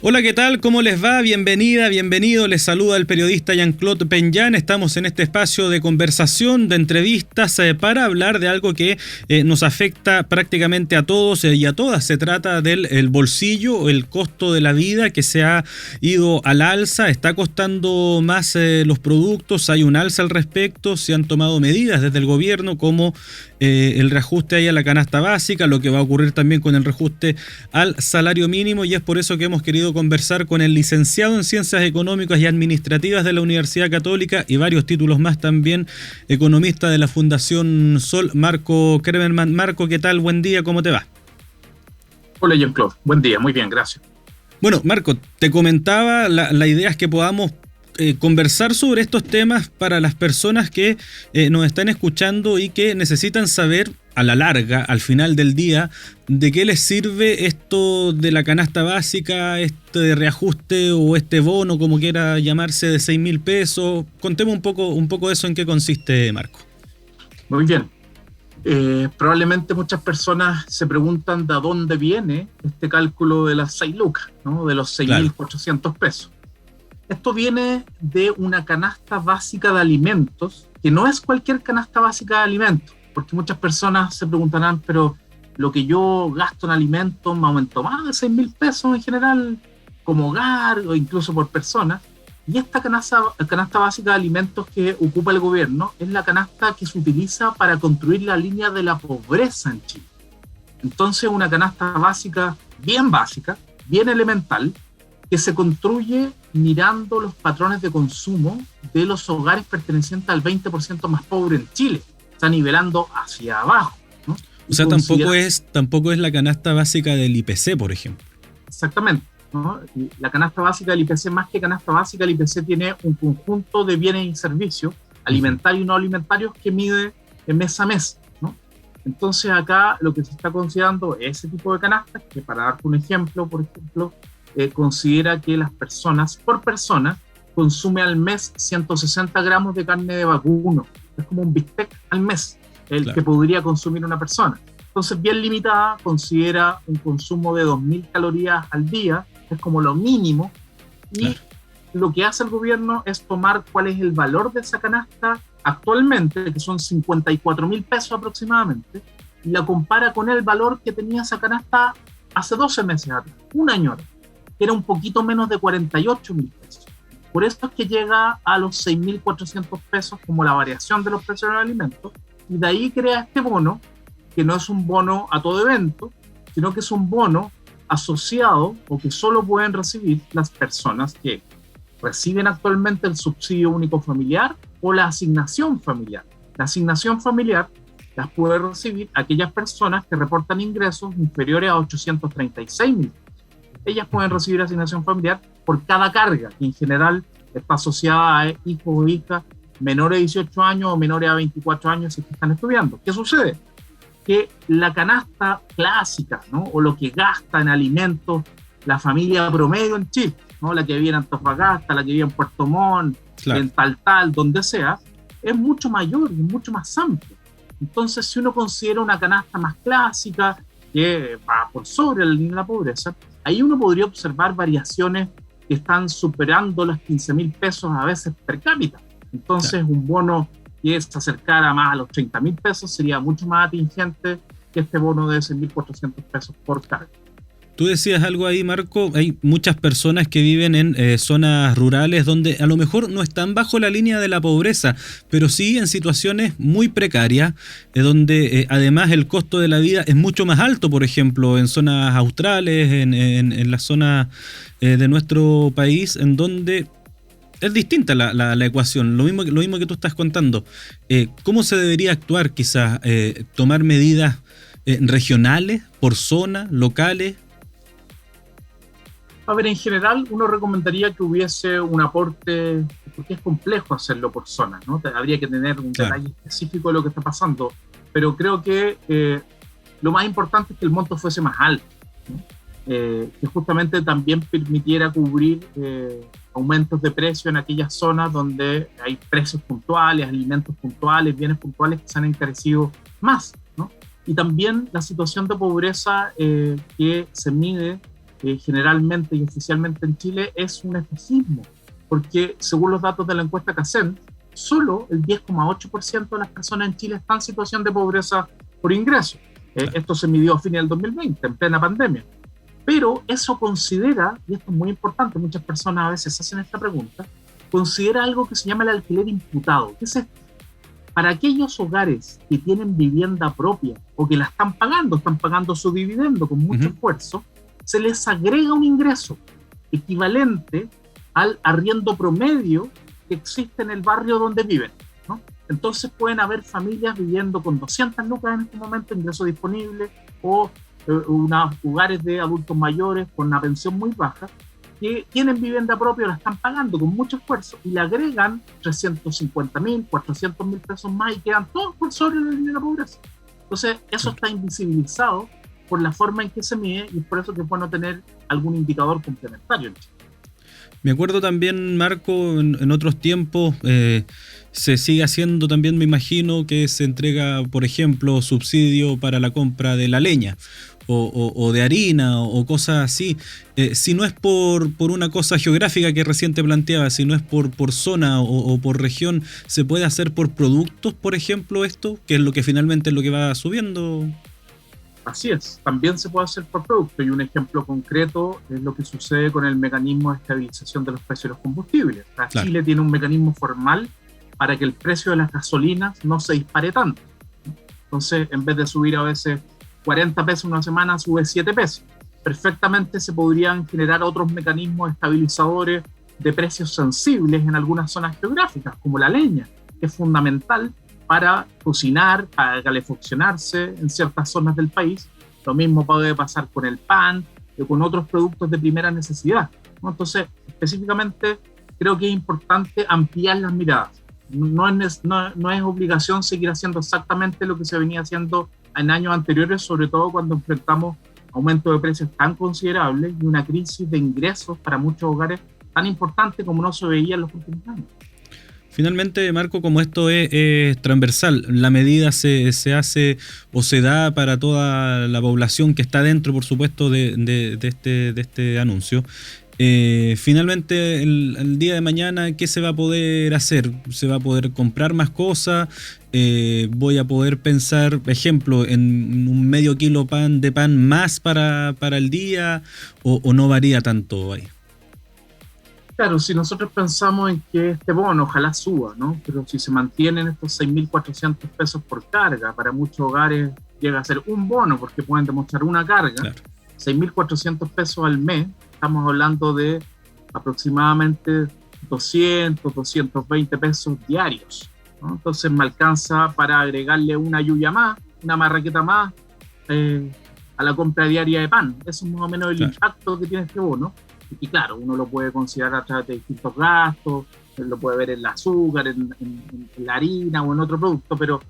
Hola, ¿qué tal? ¿Cómo les va? Bienvenida, bienvenido. Les saluda el periodista Jean-Claude Penyan. Estamos en este espacio de conversación, de entrevistas, para hablar de algo que nos afecta prácticamente a todos y a todas. Se trata del bolsillo, el costo de la vida que se ha ido al alza. Está costando más los productos, hay un alza al respecto. Se han tomado medidas desde el gobierno como el reajuste ahí a la canasta básica, lo que va a ocurrir también con el reajuste al salario mínimo, y es por eso que hemos querido conversar con el licenciado en Ciencias Económicas y Administrativas de la Universidad Católica y varios títulos más también, economista de la Fundación Sol, Marco Kremerman. Marco, ¿qué tal? Buen día, ¿cómo te va? Hola, Jean-Claude. Buen día, muy bien, gracias. Bueno, Marco, te comentaba, la idea es que podamos conversar sobre estos temas para las personas que nos están escuchando y que necesitan saber a la larga, al final del día, de qué les sirve esto de la canasta básica, este reajuste o este bono, como quiera llamarse, de 6.000 pesos. Contemos un poco de eso, en qué consiste, Marco. Muy bien. Probablemente muchas personas se preguntan de dónde viene este cálculo de las 6 lucas, ¿no? De los 6.400 pesos. Esto viene de una canasta básica de alimentos, que no es cualquier canasta básica de alimentos, porque muchas personas se preguntarán, pero lo que yo gasto en alimentos me aumentó más de 6.000 pesos en general, como hogar o incluso por persona. Y esta canasta básica de alimentos que ocupa el gobierno es la canasta que se utiliza para construir la línea de la pobreza en Chile. Entonces, una canasta básica, bien elemental, que se construye mirando los patrones de consumo de los hogares pertenecientes al 20% más pobre en Chile. Está nivelando hacia abajo, ¿no? O sea, tampoco es la canasta básica del IPC, por ejemplo. Exactamente, ¿no? La canasta básica del IPC, más que canasta básica, el IPC tiene un conjunto de bienes y servicios, alimentarios y no alimentarios, que mide mes a mes, ¿no? Entonces acá lo que se está considerando es ese tipo de canastas, que para darte un ejemplo, considera que las personas, por persona, consume al mes 160 gramos de carne de vacuno. Es como un bistec al mes, que podría consumir una persona. Entonces, bien limitada, considera un consumo de 2.000 calorías al día, es como lo mínimo. Y lo que hace el gobierno es tomar cuál es el valor de esa canasta actualmente, que son 54.000 pesos aproximadamente, y la compara con el valor que tenía esa canasta hace 12 meses atrás, un año atrás, que era un poquito menos de 48.000 pesos. Por eso es que llega a los 6.400 pesos como la variación de los precios de los alimentos, y de ahí crea este bono, que no es un bono a todo evento, sino que es un bono asociado o que solo pueden recibir las personas que reciben actualmente el subsidio único familiar o la asignación familiar. La asignación familiar las puede recibir aquellas personas que reportan ingresos inferiores a 836.000. Ellas pueden recibir asignación familiar por cada carga, que en general está asociada a hijos o hijas menores de 18 años o menores a 24 años si están estudiando. ¿Qué sucede? Que la canasta clásica, ¿no? O lo que gasta en alimentos la familia promedio en Chile, ¿no? La que vive en Antofagasta, la que vive en Puerto Montt, en tal, donde sea, es mucho mayor y mucho más amplio. Entonces, si uno considera una canasta más clásica, que va por sobre la línea de la pobreza, ahí uno podría observar variaciones que están superando los 15.000 pesos a veces per cápita. Entonces, un bono que se acercara más a los 30.000 pesos sería mucho más atingente que este bono de 6.400 pesos por carga. Tú decías algo ahí, Marco, hay muchas personas que viven en zonas rurales donde a lo mejor no están bajo la línea de la pobreza, pero sí en situaciones muy precarias, donde además el costo de la vida es mucho más alto, por ejemplo, en zonas australes, en la zona de nuestro país, en donde es distinta la ecuación, lo mismo que tú estás contando. ¿Cómo se debería actuar quizás? ¿Tomar medidas regionales, por zona, locales? A ver, en general uno recomendaría que hubiese un aporte, porque es complejo hacerlo por zona, ¿no? Habría que tener un detalle específico de lo que está pasando, pero creo que lo más importante es que el monto fuese más alto, ¿no? Que justamente también permitiera cubrir aumentos de precio en aquellas zonas donde hay precios puntuales, alimentos puntuales, bienes puntuales que se han encarecido más, ¿no? Y también la situación de pobreza que se mide generalmente y oficialmente en Chile es un espejismo, porque según los datos de la encuesta CACEN, solo el 10,8% de las personas en Chile están en situación de pobreza por ingreso. Esto se midió a fines del 2020, en plena pandemia. Pero eso considera, y esto es muy importante, muchas personas a veces hacen esta pregunta, considera algo que se llama el alquiler imputado. ¿Qué es esto? Para aquellos hogares que tienen vivienda propia o que la están pagando su dividendo con mucho esfuerzo, se les agrega un ingreso equivalente al arriendo promedio que existe en el barrio donde viven, ¿no? Entonces pueden haber familias viviendo con 200 lucas en este momento, ingreso disponible, o unos hogares de adultos mayores con una pensión muy baja, que tienen vivienda propia, la están pagando con mucho esfuerzo y le agregan 350.000, 400.000 pesos más y quedan todos por sobre la línea de la pobreza. Entonces eso está invisibilizado por la forma en que se mide y es por eso que es bueno tener algún indicador complementario. Me acuerdo también, Marco, en otros tiempos se sigue haciendo también, me imagino, que se entrega, por ejemplo, subsidio para la compra de la leña o de harina o cosas así. Si no es por una cosa geográfica que recién te planteaba, si no es por zona o por región, ¿se puede hacer por productos, por ejemplo, esto? Que es lo que finalmente es lo que va subiendo. Así es, también se puede hacer por producto y un ejemplo concreto es lo que sucede con el mecanismo de estabilización de los precios de los combustibles. Claro. Chile tiene un mecanismo formal para que el precio de las gasolinas no se dispare tanto. Entonces, en vez de subir a veces 40 pesos una semana, sube 7 pesos. Perfectamente se podrían generar otros mecanismos estabilizadores de precios sensibles en algunas zonas geográficas, como la leña, que es fundamental para cocinar, para calefaccionarse en ciertas zonas del país. Lo mismo puede pasar con el pan o con otros productos de primera necesidad, ¿no? Entonces, específicamente, creo que es importante ampliar las miradas. No es obligación seguir haciendo exactamente lo que se venía haciendo en años anteriores, sobre todo cuando enfrentamos aumentos de precios tan considerables y una crisis de ingresos para muchos hogares tan importante como no se veía en los últimos años. Finalmente, Marco, como esto es transversal, la medida se hace o se da para toda la población que está dentro, por supuesto, de este anuncio. Finalmente, el día de mañana, ¿qué se va a poder hacer? ¿Se va a poder comprar más cosas? ¿Voy a poder pensar, ejemplo, en un medio kilo de pan más para el día? ¿O no varía tanto ahí? Claro, si nosotros pensamos en que este bono ojalá suba, ¿no? Pero si se mantienen estos 6.400 pesos por carga, para muchos hogares llega a ser un bono porque pueden demostrar una carga, claro. 6.400 pesos al mes, estamos hablando de aproximadamente 200, 220 pesos diarios, ¿no? Entonces me alcanza para agregarle una yuya más, una marraqueta más a la compra diaria de pan. Eso es más o menos el impacto que tiene este bono. Y claro, uno lo puede considerar a través de distintos gastos, lo puede ver en el azúcar, en la harina o en otro producto, pero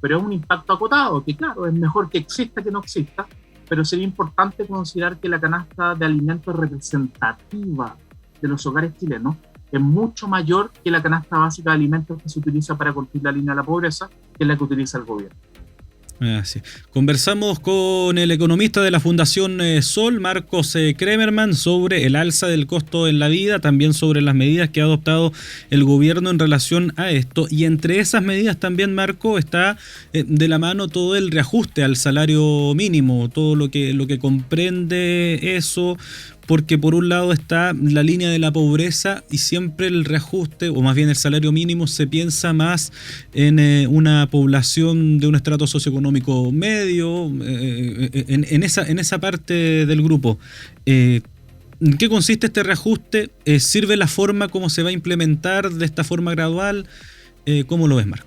es un impacto acotado, que claro, es mejor que exista que no exista, pero sería importante considerar que la canasta de alimentos representativa de los hogares chilenos es mucho mayor que la canasta básica de alimentos que se utiliza para cumplir la línea de la pobreza, que es la que utiliza el gobierno. Sí. Conversamos con el economista de la Fundación Sol, Marcos Kremerman, sobre el alza del costo en la vida, también sobre las medidas que ha adoptado el gobierno en relación a esto. Y entre esas medidas también, Marco, está de la mano todo el reajuste al salario mínimo, todo lo que comprende eso, porque por un lado está la línea de la pobreza y siempre el reajuste, o más bien el salario mínimo, se piensa más en una población de un estrato socioeconómico medio, en esa parte del grupo. ¿En qué consiste este reajuste? ¿Sirve la forma como se va a implementar de esta forma gradual? ¿Cómo lo ves, Marco?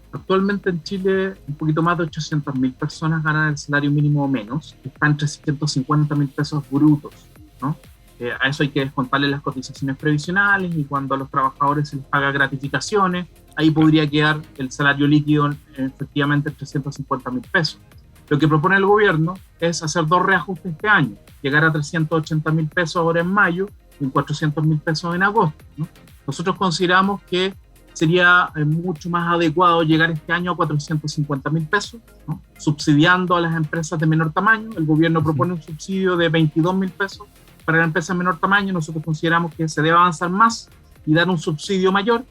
Actualmente en Chile un poquito más de 800.000 personas ganan el salario mínimo o menos, están entre 150.000 pesos brutos, ¿no? A eso hay que descontarle las cotizaciones previsionales y cuando a los trabajadores se les paga gratificaciones, ahí podría quedar el salario líquido efectivamente en 350.000 pesos. Lo que propone el gobierno es hacer 2 reajustes este año, llegar a 380.000 pesos ahora en mayo y en 400.000 pesos en agosto, ¿no? Nosotros consideramos que sería mucho más adecuado llegar este año a 450.000 pesos, ¿no? Subsidiando a las empresas de menor tamaño. El gobierno propone un subsidio de 22.000 pesos para las empresas de menor tamaño. Nosotros consideramos que se debe avanzar más y dar un subsidio mayor,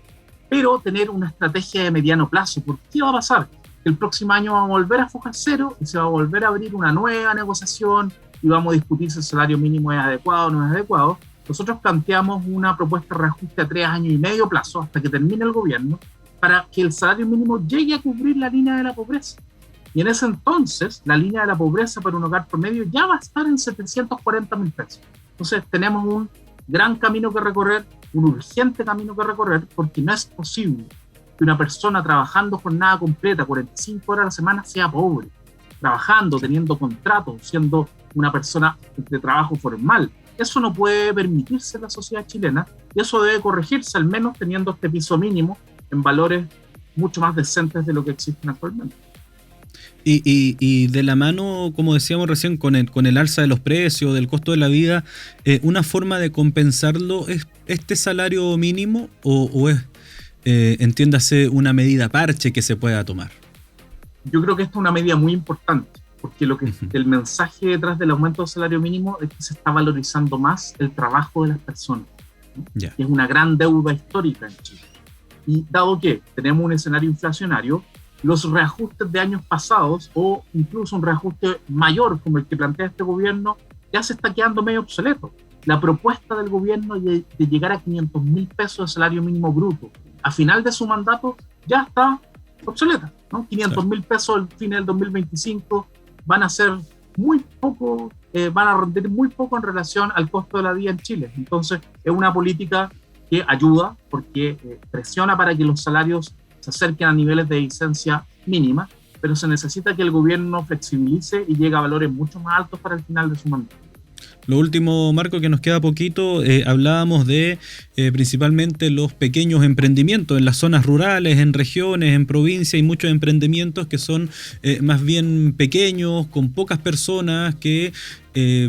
pero tener una estrategia de mediano plazo. ¿Por qué va a pasar? El próximo año vamos a volver a fojar cero y se va a volver a abrir una nueva negociación y vamos a discutir si el salario mínimo es adecuado o no es adecuado. Nosotros planteamos una propuesta de reajuste a 3 años y medio plazo hasta que termine el gobierno para que el salario mínimo llegue a cubrir la línea de la pobreza. Y en ese entonces, la línea de la pobreza para un hogar promedio ya va a estar en 740.000 pesos. Entonces, tenemos un gran camino que recorrer, un urgente camino que recorrer, porque no es posible que una persona trabajando jornada completa, 45 horas a la semana, sea pobre, trabajando, teniendo contratos, siendo una persona de trabajo formal. Eso no puede permitirse en la sociedad chilena y eso debe corregirse, al menos teniendo este piso mínimo en valores mucho más decentes de lo que existen actualmente. Y de la mano, como decíamos recién, con el alza de los precios, del costo de la vida, ¿una forma de compensarlo es este salario mínimo o es, entiéndase, una medida parche que se pueda tomar? Yo creo que esta es una medida muy importante, porque el mensaje detrás del aumento del salario mínimo es que se está valorizando más el trabajo de las personas, ¿no? Que es una gran deuda histórica en Chile. Y dado que tenemos un escenario inflacionario, los reajustes de años pasados o incluso un reajuste mayor como el que plantea este gobierno ya se está quedando medio obsoleto. La propuesta del gobierno de llegar a 500.000 pesos de salario mínimo bruto a final de su mandato ya está obsoleta, ¿no? 500.000 pesos al fin del 2025 van a ser muy poco, van a rendir muy poco en relación al costo de la vida en Chile. Entonces es una política que ayuda porque presiona para que los salarios se acerquen a niveles de licencia mínima, pero se necesita que el gobierno flexibilice y llegue a valores mucho más altos para el final de su mandato. Lo último, Marco, que nos queda poquito, hablábamos de principalmente los pequeños emprendimientos en las zonas rurales, en regiones, en provincias. Hay muchos emprendimientos que son más bien pequeños, con pocas personas, que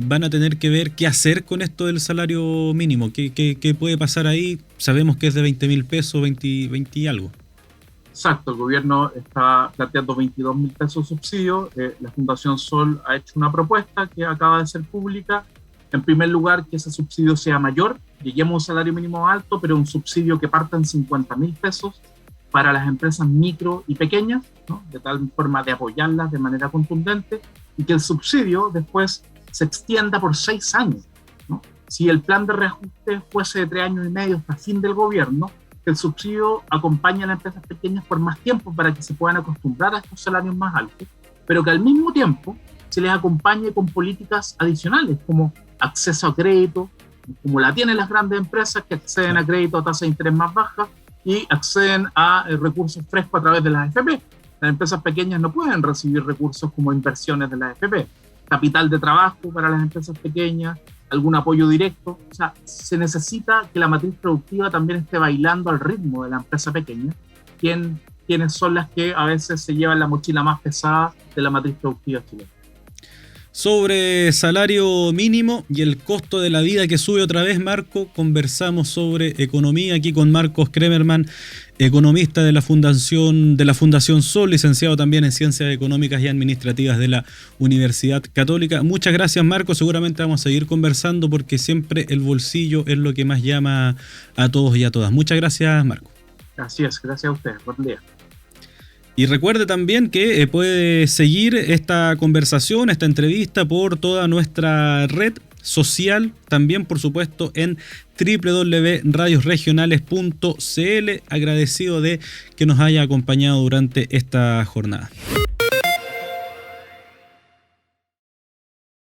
van a tener que ver qué hacer con esto del salario mínimo. ¿Qué puede pasar ahí? Sabemos que es de 20.000 pesos, 20 y algo. Exacto, el gobierno está planteando 22.000 pesos de subsidio. La Fundación Sol ha hecho una propuesta que acaba de ser pública. En primer lugar, que ese subsidio sea mayor, lleguemos a un salario mínimo alto, pero un subsidio que parta en 50.000 pesos para las empresas micro y pequeñas, ¿no? De tal forma de apoyarlas de manera contundente, y que el subsidio después se extienda por 6 años, ¿no? Si el plan de reajuste fuese de 3 años y medio hasta fin del gobierno, el subsidio acompaña a las empresas pequeñas por más tiempo para que se puedan acostumbrar a estos salarios más altos, pero que al mismo tiempo se les acompañe con políticas adicionales como acceso a crédito, como la tienen las grandes empresas que acceden a crédito a tasas de interés más bajas y acceden a recursos frescos a través de las AFP. Las empresas pequeñas no pueden recibir recursos como inversiones de las AFP, capital de trabajo para las empresas pequeñas, algún apoyo directo. O sea, se necesita que la matriz productiva también esté bailando al ritmo de la empresa pequeña, quienes son las que a veces se llevan la mochila más pesada de la matriz productiva chilena. Sobre salario mínimo y el costo de la vida que sube otra vez, Marco, conversamos sobre economía aquí con Marcos Kremerman, economista de la Fundación Sol, licenciado también en Ciencias Económicas y Administrativas de la Universidad Católica. Muchas gracias, Marco. Seguramente vamos a seguir conversando porque siempre el bolsillo es lo que más llama a todos y a todas. Muchas gracias, Marco. Así es, gracias a ustedes. Buen día. Y recuerde también que puede seguir esta conversación, esta entrevista por toda nuestra red social, también por supuesto en www.radiosregionales.cl. Agradecido de que nos haya acompañado durante esta jornada.